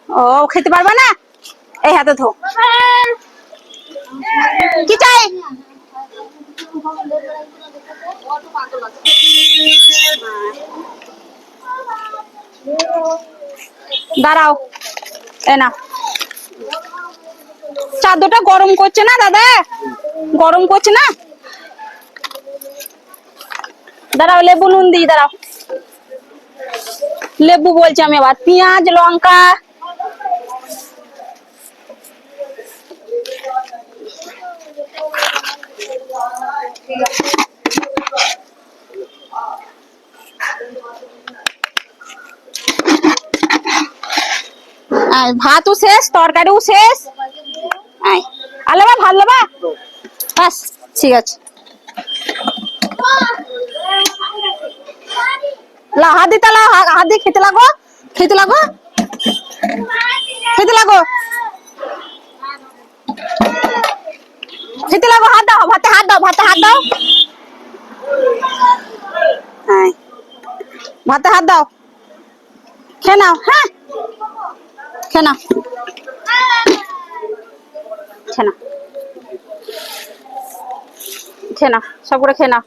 ও খেতে পারবে না, এই হাতে ধো। কি চাই? দাঁড়াও, এ না চাদরটা গরম করছে না দাদা, গরম করছে না। দাঁড়াও, লেবু নুন দিই, দাঁড়াও। লেবু বলছি আমি, আবার পেঁয়াজ লঙ্কা। ভাতও শেষ, তরকারিও শেষ। আলেবা ভাত লেবা, বাস ঠিক আছে। হাত দিতে, হাত দিয়ে খেতে লাগো, খেতে লাগো, খেতে লাগো, খেতে লাগো। হাত দাও, ভাতে হাত দাও, ভাতে হাত দাও, ভাতে হাত দাও। খেয়ে নাও, হ্যাঁ খেয়ে নাও, খেয়ে নাও, খেয়ে নাও, সব করে খেয়ে নাও।